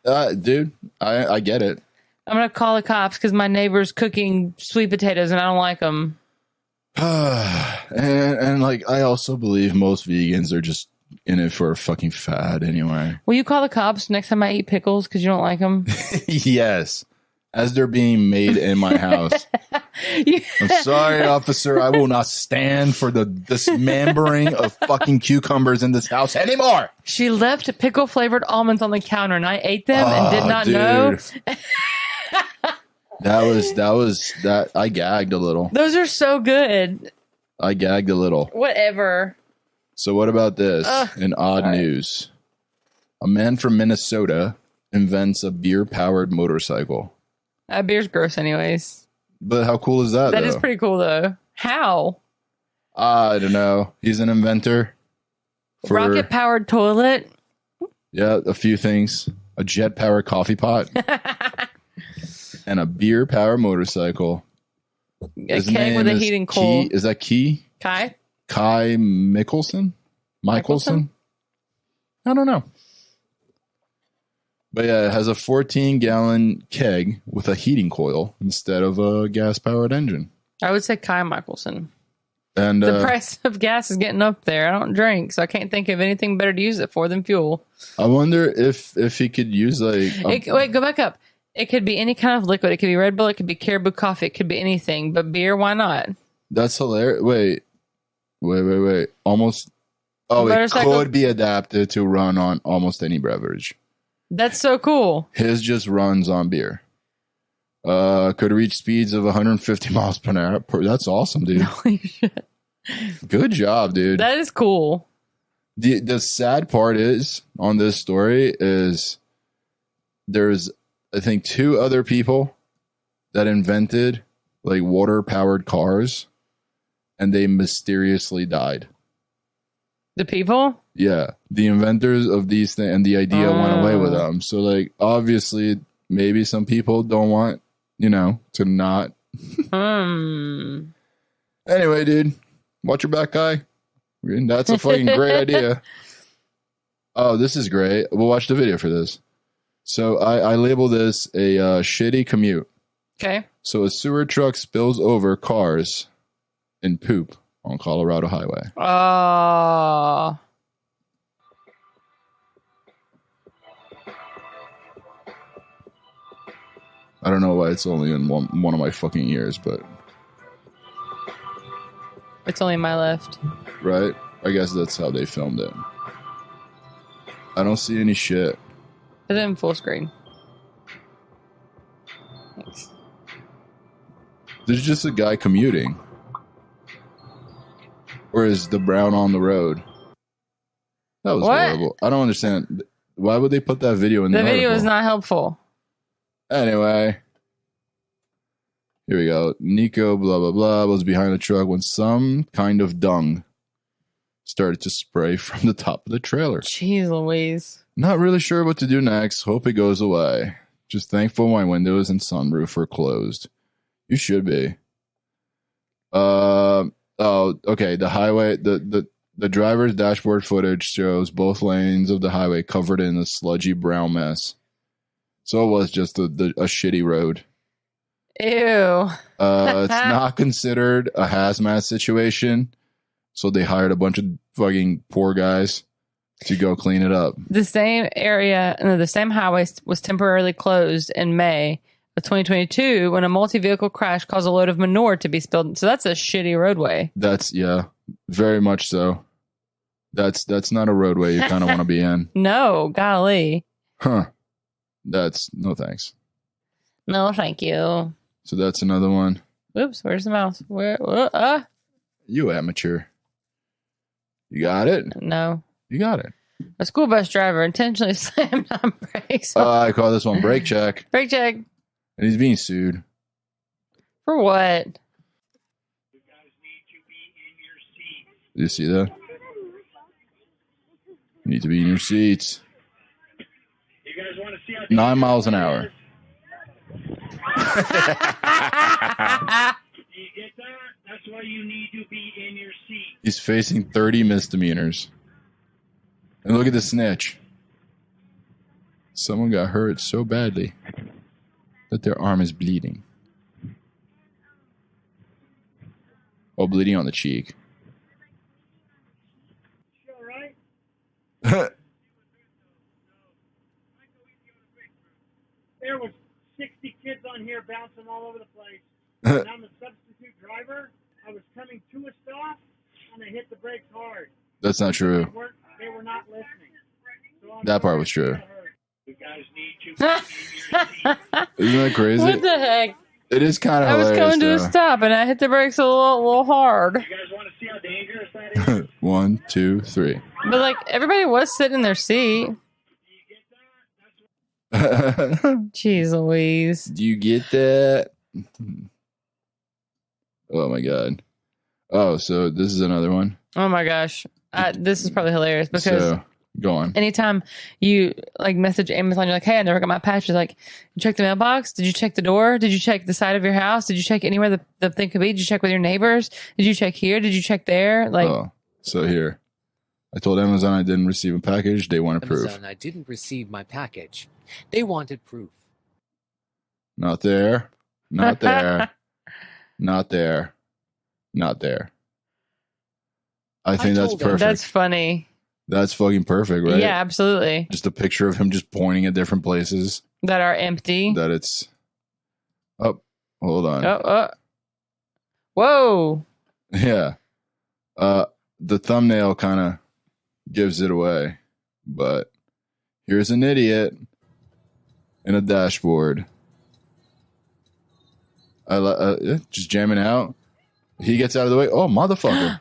Dude, I get it. I'm going to call the cops because my neighbor's cooking sweet potatoes and I don't like them. and like, I also believe most vegans are just in it for a fucking fad anyway. Will you call the cops next time I eat pickles because you don't like them? Yes, as they're being made in my house. I'm sorry, officer. I will not stand for the dismembering of fucking cucumbers in this house anymore. She left pickle flavored almonds on the counter, and I ate them and did not know. That I gagged a little. Those are so good. I gagged a little. Whatever. So what about this? In odd news, a man from Minnesota invents a beer-powered motorcycle. Beer's gross anyways. But how cool is that, That though? is pretty cool, though. How? I don't know. He's an inventor. Rocket-powered toilet. Yeah, a few things. A jet-powered coffee pot. And a beer-powered motorcycle. A keg with a heating coal. Is that Kai? Kai Mickelson? Michelson? I don't know. But yeah, it has a 14-gallon keg with a heating coil instead of a gas-powered engine. I would say Kai Michelson. And the price of gas is getting up there. I don't drink, so I can't think of anything better to use it for than fuel. I wonder if he could use like... wait, go back up. It could be any kind of liquid. It could be Red Bull. It could be Caribou coffee. It could be anything. But beer, why not? That's hilarious. Wait. Almost... Oh, it could be adapted to run on almost any beverage. That's so cool. His just runs on beer. Could reach speeds of 150 miles per hour. That's awesome, dude. Holy shit. Good job, dude. That is cool. The sad part is on this story is there's, I think, 2 other people that invented like water-powered cars, and they mysteriously died. The people? Yeah, the inventors of these things, and the idea went away with them. So, like, obviously, maybe some people don't want, to not. Anyway, dude, watch your back, guy. That's a fucking great idea. Oh, this is great. We'll watch the video for this. So, I label this a shitty commute. Okay. So, a sewer truck spills over cars in poop on Colorado Highway. Oh. I don't know why it's only in one of my fucking ears, but... It's only my left. Right? I guess that's how they filmed it. I don't see any shit. Put it in full screen. Thanks. There's just a guy commuting. Or is the brown on the road? That was horrible. I don't understand. Why would they put that video in the video article? is not helpful. Anyway. Here we go. Nico, blah, blah, blah, was behind the truck when some kind of dung started to spray from the top of the trailer. Jeez Louise. Not really sure what to do next. Hope it goes away. Just thankful my windows and sunroof are closed. You should be. Oh, okay. The highway, the driver's dashboard footage shows both lanes of the highway covered in a sludgy brown mess. So it was just a shitty road. Ew. It's not considered a hazmat situation. So they hired a bunch of fucking poor guys to go clean it up. The same highway was temporarily closed in May of 2022 when a multi-vehicle crash caused a load of manure to be spilled. So that's a shitty roadway. That's, yeah, very much so. That's not a roadway you kind of want to be in. No, golly. Huh. That's, no thanks. No, thank you. So that's another one. Oops, where's the mouse? Where? You amateur. You got it? No. You got it. A school bus driver intentionally slammed on brakes. I call this one brake check. Brake check. And he's being sued. For what? You guys need to be in your seats. You see that? You need to be in your seats. You guys want to see how 9 miles an hour. Do you get that? That's why you need to be in your seat. He's facing 30 misdemeanors. And look at the snitch. Someone got hurt so badly that their arm is bleeding. Oh, bleeding on the cheek. You all right? There was 60 kids on here bouncing all over the place. And I'm a substitute driver. I was coming to a stop, and I hit the brakes hard. That's not true. They were not listening. So That part was true. You guys need to be in your seat. Isn't that crazy? What the heck? It is kind of I was hilarious. coming to a stop and I hit the brakes a little hard. You guys want to see how dangerous that is? 1, 2, 3. But like everybody was sitting in their seat. Jeez Louise. Do you get that? Oh my god. Oh, so this is another one. Oh my gosh. This is probably hilarious because So go on. anytime you like message Amazon, you're like, hey, I never got my patch. You're like, you check the mailbox? Did you check the door? Did you check the side of your house? Did you check anywhere the thing could be? Did you check with your neighbors? Did you check here? Did you check there? Like, Oh, so here. I told Amazon I didn't receive a package. They wanted proof. Amazon, I didn't receive my package. They wanted proof. Not there. Not there. Not there. Not there. I think that's told them. perfect. that's funny. That's fucking perfect, right? Yeah, absolutely. Just a picture of him just pointing at different places That are empty. that it's. Oh, hold on. Whoa. Yeah. The thumbnail kind of gives it away, but here's an idiot in a dashboard. Just jamming out. He gets out of the way. Oh, motherfucker.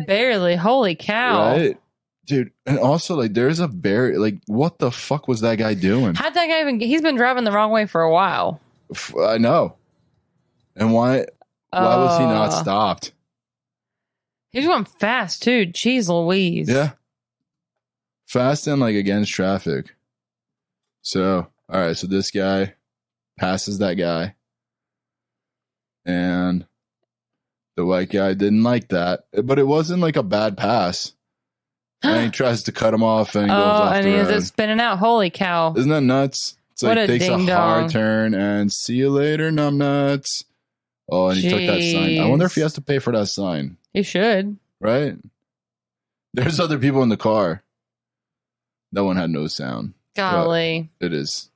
Barely. Holy cow. Right? Dude, and also, like, there's a bear. Like, what the fuck was that guy doing? How'd that guy even he's been driving the wrong way for a while. I know. And why was he not stopped? He's going fast too. Jeez Louise. Yeah. Fast and, like, against traffic. So, all right. So this guy passes that guy. And the white guy didn't like that. But it wasn't like a bad pass. And he tries to cut him off and he goes off and the he road. is spinning out. Holy cow. Isn't that nuts? It's What like a takes a ding-dong. hard turn and see you later, numbnuts. Oh, and he took that sign. I wonder if he has to pay for that sign, He should. right? There's other people in the car. That one had no sound. Golly. It is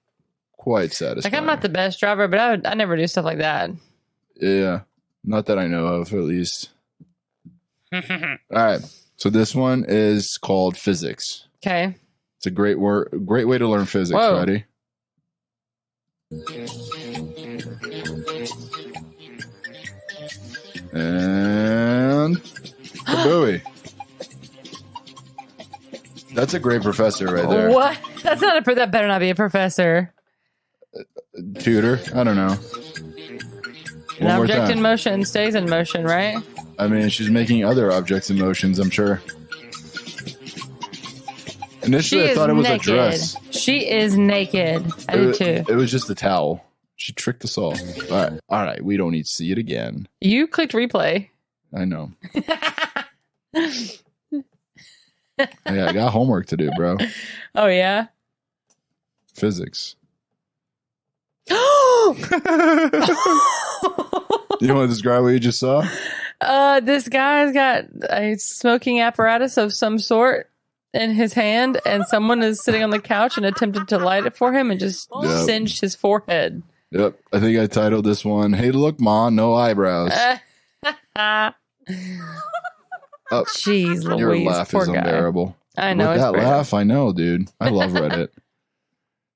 quite satisfying. Like I'm not the best driver, but I never do stuff like that. Yeah, not that I know of, at least. All right, so this one is called physics. Okay. It's a great way to learn physics. Whoa. Ready? And kabooey. That's a great professor right there. What? That's not that better not be a professor. Tutor. I don't know. An One more object time. in motion stays in motion, right? I mean, she's making other objects in motions, I'm sure. Initially, I thought it was naked. a dress. She is naked. I do too. It was just a towel. She tricked us all. All right. We don't need to see it again. You clicked replay. I know. Yeah, I got homework to do, bro. Oh yeah. Physics. You want to describe what you just saw? This guy's got a smoking apparatus of some sort in his hand, and someone is sitting on the couch and attempted to light it for him and just Yep. singed his forehead. Yep. I think I titled this one, "Hey, look, Ma, no eyebrows." Oh, Jeez Louise. your laugh Poor is guy. unbearable. I know. With it's that bad. laugh, I know, dude. I love Reddit.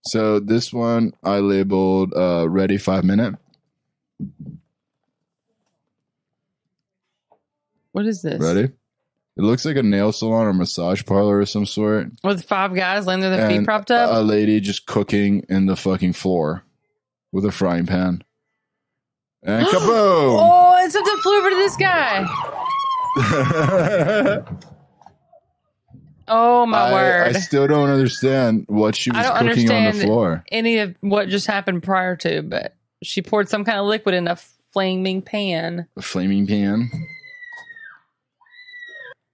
So this one I labeled "Ready 5 Minute." What is this? Ready? It looks like a nail salon or massage parlor of some sort. With 5 guys laying there, their feet And propped up. a lady just cooking in the fucking floor with a frying pan. And kaboom! Oh, and something flew over to this guy. Oh my I word! still don't understand what she was I don't cooking on the understand floor. any of what just happened prior to, but she poured some kind of liquid in a flaming pan. A flaming pan.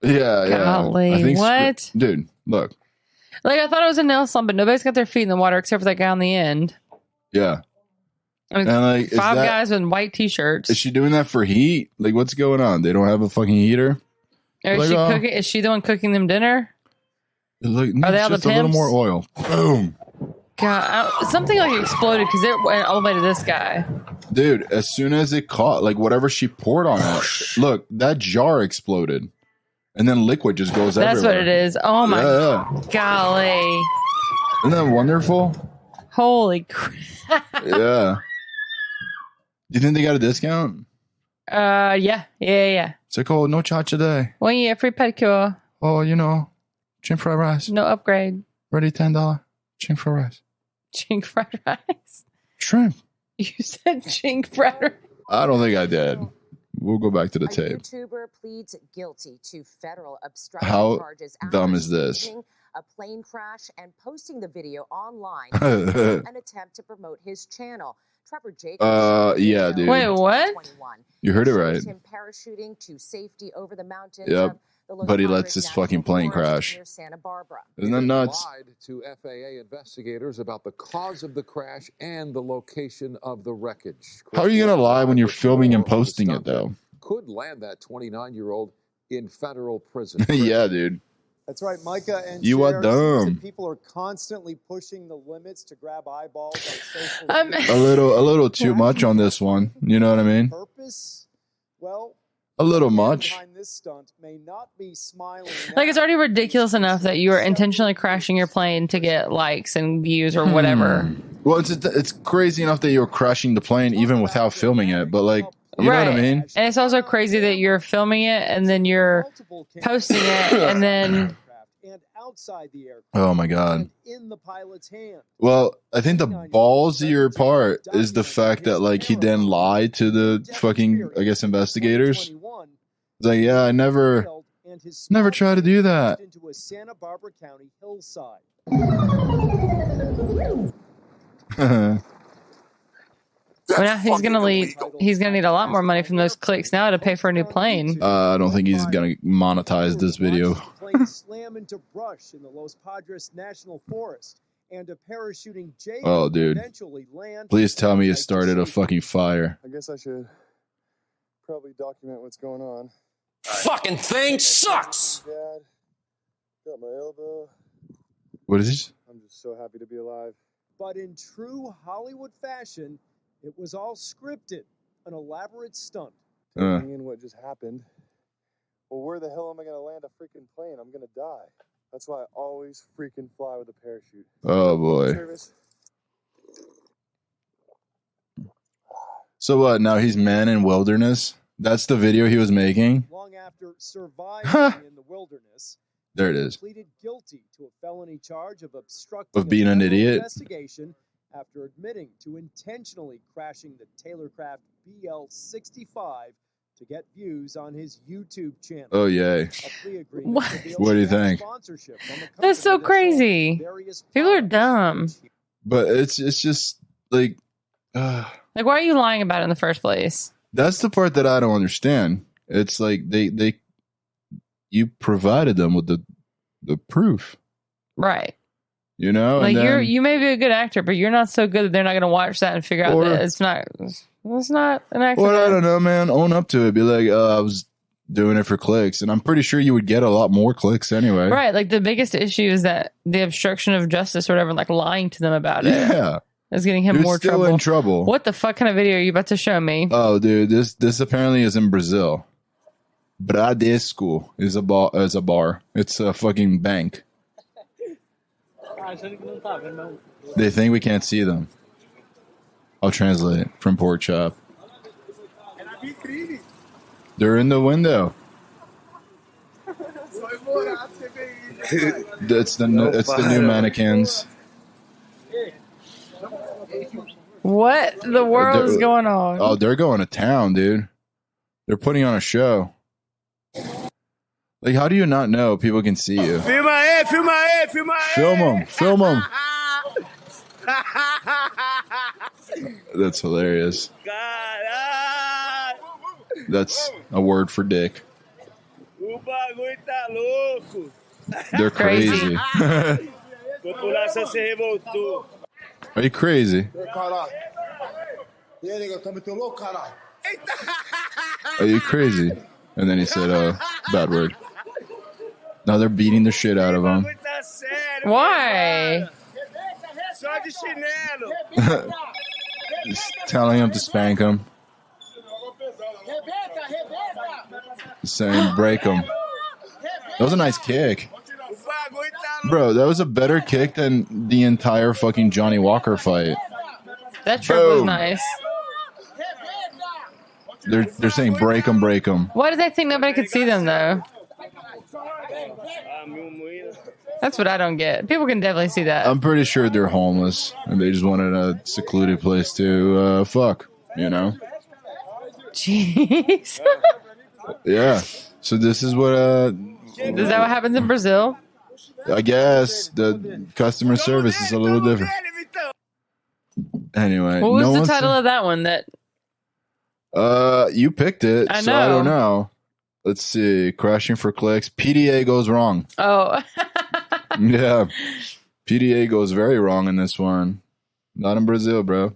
Yeah, Golly, yeah. I think what? dude, look. Like I thought it was a nail salon, but nobody's got their feet in the water except for that guy on the end. Yeah. I mean, And like, 5 guys in white t-shirts. is she doing that for heat? Like, what's going on? They don't have a fucking heater? Or is like, she oh. cooking? Is she the one cooking them dinner? Look, Are they all just the a little pimps? more oil. Boom. God, something like exploded because it went all the way to this guy. Dude, as soon as it caught, like whatever she poured on it, look, that jar exploded. And then liquid just goes everywhere. That's what it is. Oh my golly. Isn't that wonderful? Holy crap. Yeah. Do you think they got a discount? Yeah. It's like, oh, no charge today. 1 year free pedicure. Oh, you know, chink fried rice. No upgrade. Ready $10. Chink fried rice. Chink fried rice. Shrimp. You said chink fried rice. I don't think I did. We'll go back to the tape. YouTuber pleads guilty to federal obstruction How charges. dumb is this? A plane crash and posting the video online in an attempt to promote his channel. Trevor Jacobs. Yeah, dude. Wait, what? You heard it right. Him parachuting to safety over the mountains. Yep. But he lets his fucking plane crash. Santa Barbara. Isn't that nuts? Lied to FAA investigators about the cause of the crash and the location of the wreckage. How are you going to lie when you're filming and posting it, though? Could land that 29-year-old in federal prison. Yeah, dude. That's right, Micah and you are dumb. People are constantly pushing the limits to grab eyeballs on social media. A little too much on this one. You know what I mean? Purpose? Well, a little much. Like, it's already ridiculous enough that you are intentionally crashing your plane to get likes and views or whatever. Well, it's crazy enough that you're crashing the plane even without filming it, but like, you know what I mean? And it's also crazy that you're filming it and then you're posting it and then... Oh my God. Well, I think the ballsier part is the fact that like he then lied to the fucking, I guess, investigators. It's like, yeah, I never tried to do that. Well, now he's gonna need a lot more money from those clicks now to pay for a new plane. I don't think he's gonna monetize this video. Slam into brush in the Los Padres National Forest, and a parachuting Jacob oh, dude! Eventually land. Please tell me it started a fucking fire. I guess I should probably document what's going on. Fucking thing sucks. Dad, got my elbow. What is this? I'm just so happy to be alive. But in true Hollywood fashion, it was all scripted, an elaborate stunt. And what just happened? Well, where the hell am I going to land a freaking plane? I'm going to die. That's why I always freaking fly with a parachute. Oh, boy. So what? Now he's man in wilderness? That's the video he was making? Long after surviving in the wilderness, there it is. Pleaded guilty to a felony charge of obstructing of being an idiot. Investigation after admitting to intentionally crashing the Taylorcraft BL-65 to get views on his YouTube channel. Oh, yay. What do you think? That's so crazy. People are dumb. But it's just like... like, why are you lying about it in the first place? That's the part that I don't understand. It's like you provided them with the proof. Right. You know? Like, you may be a good actor, but you're not so good that they're not going to watch that and figure out that it's not an actor. Well, I don't know, man. Own up to it. Be like, I was doing it for clicks. And I'm pretty sure you would get a lot more clicks anyway. Right. Like, the biggest issue is that the obstruction of justice or whatever, like lying to them about it. Yeah. Is getting him more still trouble. In trouble. What the fuck kind of video are you about to show me? Oh, dude, this apparently is in Brazil. Bradesco is a bar. It's a fucking bank. They think we can't see them. I'll translate from pork chop. They're in the window. It's the new mannequins. What the world is going on? Oh, they're going to town, dude. They're putting on a show. Like, how do you not know people can see you? Film them. That's hilarious. That's a word for dick. They're crazy. Are you crazy? Are you crazy? And then he said, "Oh, bad word." Now they're beating the shit out of him. Why? Just telling him to spank him. Saying break him. That was a nice kick. Bro, that was a better kick than the entire fucking Johnny Walker fight. That trip was nice. They're saying break him, break him. Why did they think nobody could see them though? That's what I don't get. People can definitely see that. I'm pretty sure they're homeless and they just wanted a secluded place to fuck, you know? Jeez. Yeah. So this is what is that what happens in Brazil? I guess the customer service is a little different. Anyway, what was the title of that one? That you picked it, I know. so I don't know. Let's see. Crashing for clicks. PDA goes wrong. Oh. Yeah. PDA goes very wrong in this one. Not in Brazil, bro.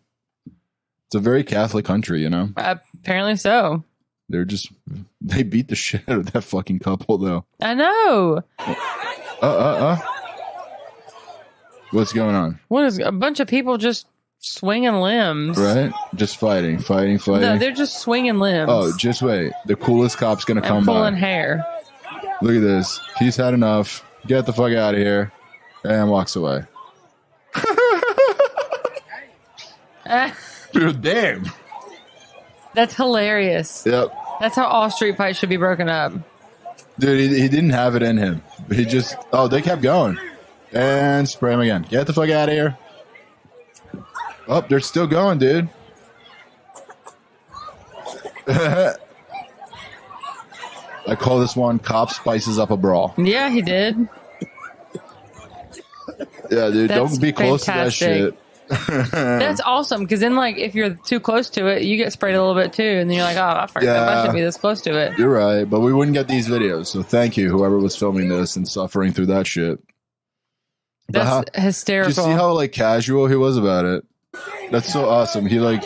It's a very Catholic country, you know? Apparently so. They beat the shit out of that fucking couple, though. I know. What's going on? What is a bunch of people just swinging limbs? Right? Just fighting. No, they're just swinging limbs. Oh, just wait. The coolest cop's gonna come by. Pulling hair. Look at this. He's had enough. Get the fuck out of here. And walks away. Dude, damn. That's hilarious. Yep. That's how all street fights should be broken up. Dude, he didn't have it in him. He just... Oh, they kept going. And spray him again. Get the fuck out of here. Oh, they're still going, dude. I call this one Cop Spices Up a Brawl. Yeah, he did. Yeah, dude, That's don't be close fantastic. to that shit. That's awesome, because then, like, if you're too close to it, you get sprayed a little bit too, and then you're like, oh, I forgot I shouldn't be this close to it. You're right, but we wouldn't get these videos, so thank you, whoever was filming this and suffering through that shit. That's hysterical. Do you see how, like, casual he was about it? That's so awesome. He, like,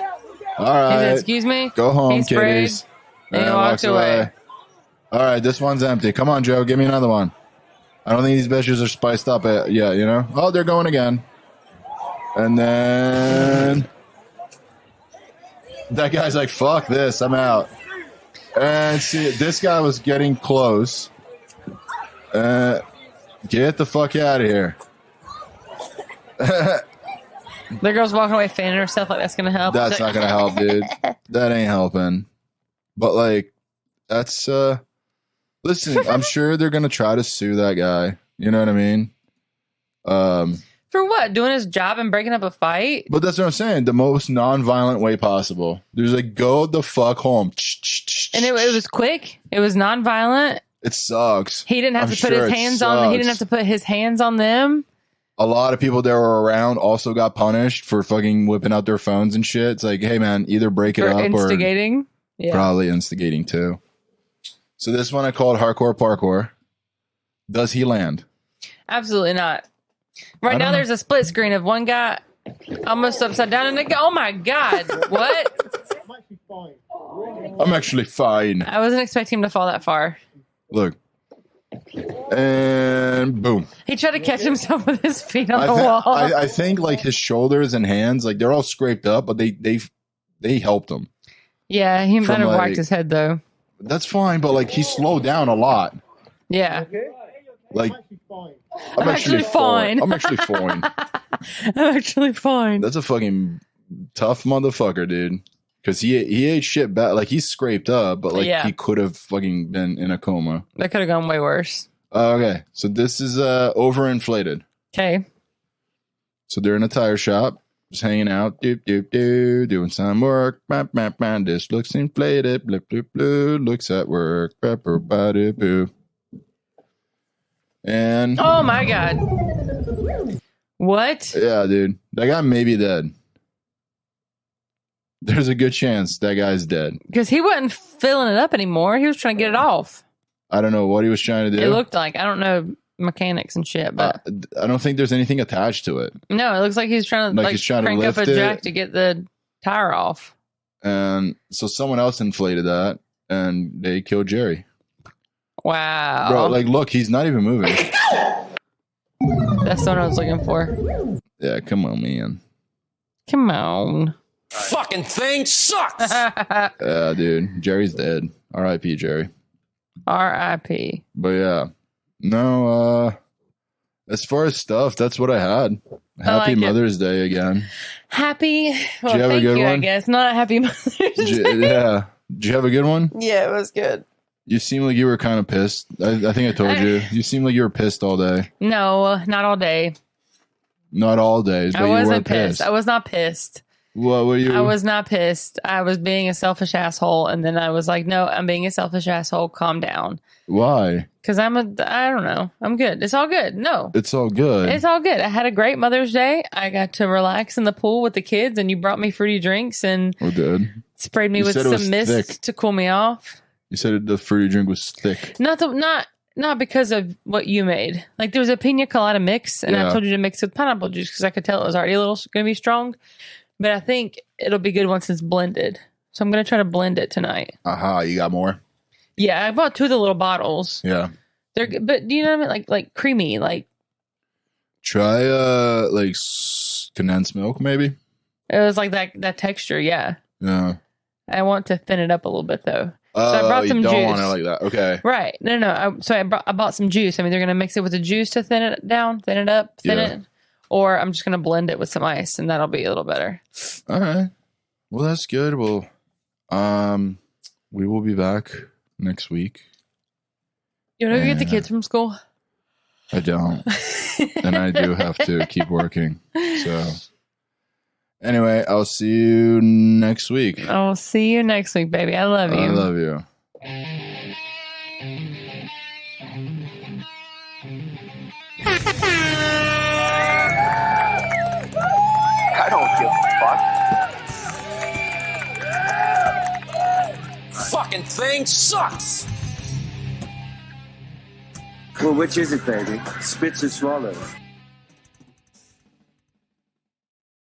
all right. He said, excuse me? Go home, He sprayed, kiddies. and he walked away. All right, this one's empty. Come on, Joe, give me another one. I don't think these bitches are spiced up yet, you know? Oh, they're going again. And then that guy's like, fuck this, I'm out. And see, this guy was getting close. Get the fuck out of here. The girl's walking away fanning herself like that's going to help. That's not going to help, dude. That ain't helping. But, like, that's, listen, I'm sure they're going to try to sue that guy. You know what I mean? For what? Doing his job and breaking up a fight? But that's what I'm saying. The most non-violent way possible. There's like, go the fuck home. And it was quick. It was non-violent. It sucks. He didn't have to put his hands on. He didn't have to put his hands on them. A lot of people that were around also got punished for fucking whipping out their phones and shit. It's like, hey man, either break it up instigating. Or probably instigating too. So this one I called Hardcore Parkour. Does he land? Absolutely not. Right now, there's a split screen of one guy almost upside down, and they go, oh my God, what? I'm actually fine. I wasn't expecting him to fall that far. Look. And boom. He tried to catch himself with his feet on the wall. I think like his shoulders and hands, like they're all scraped up, but they helped him. Yeah, he might have whacked his head though. That's fine, but like he slowed down a lot. Yeah. Like, I'm actually fine. I'm actually fine. I'm actually fine. That's a fucking tough motherfucker, dude. Because he ate shit bad. Like, he's scraped up, but like he could have fucking been in a coma. That could have gone way worse. Okay, so this is overinflated. Okay. So they're in a tire shop, just hanging out, doing some work. This looks inflated. Blip, blip, blip. Looks at work. Boo. And oh my God. What? Yeah, dude. That guy may be dead. There's a good chance that guy's dead. Because he wasn't filling it up anymore. He was trying to get it off. I don't know what he was trying to do. It looked like, I don't know mechanics and shit, but I don't think there's anything attached to it. No, it looks like he's trying to he's trying crank to up a jack to get the tire off. And so someone else inflated that and they killed Jerry. Wow. Bro, like, look, he's not even moving. That's the one I was looking for. Yeah, come on, man. Come on. Fucking thing sucks. Yeah, dude. Jerry's dead. R.I.P. Jerry. R.I.P. But yeah. No, as far as stuff, that's what I had. Happy Mother's Day again. Happy. Well, Did you have a good one? I guess. Not happy Mother's Day. Yeah. Did you have a good one? Yeah, it was good. You seem like you were kind of pissed. I think I told you. You seem like you were pissed all day. No, not all day. Not all days, but I you wasn't were pissed. I was not pissed. What were you? I was not pissed. I was being a selfish asshole. And then I was like, no, I'm being a selfish asshole. Calm down. Why? Because I don't know. I'm good. It's all good. No. It's all good. It's all good. I had a great Mother's Day. I got to relax in the pool with the kids, and you brought me fruity drinks and sprayed me with some mist to cool me off. You said the fruity drink was thick. Not because of what you made. Like there was a pina colada mix, and I told you to mix with pineapple juice because I could tell it was already a little going to be strong. But I think it'll be good once it's blended. So I'm going to try to blend it tonight. Aha, you got more? Yeah, I bought 2 of the little bottles. Yeah. They're good, but do you know what I mean? Like creamy, like. Try condensed milk, maybe. It was like that texture, yeah. Yeah. I want to thin it up a little bit though. So I brought some you don't juice. want it like that. Okay. Right. No. I bought some juice. I mean, they're going to mix it with the juice to thin it down, thin it up, thin it. Or I'm just going to blend it with some ice, and that'll be a little better. All right. Well, that's good. Well, we will be back next week. You want to get the kids from school? I don't. And I do have to keep working. So, anyway, I'll see you next week. I'll see you next week, baby. I love you. I love you. I don't give a fuck. Fucking thing sucks. Well, which is it, baby? Spits or swallows?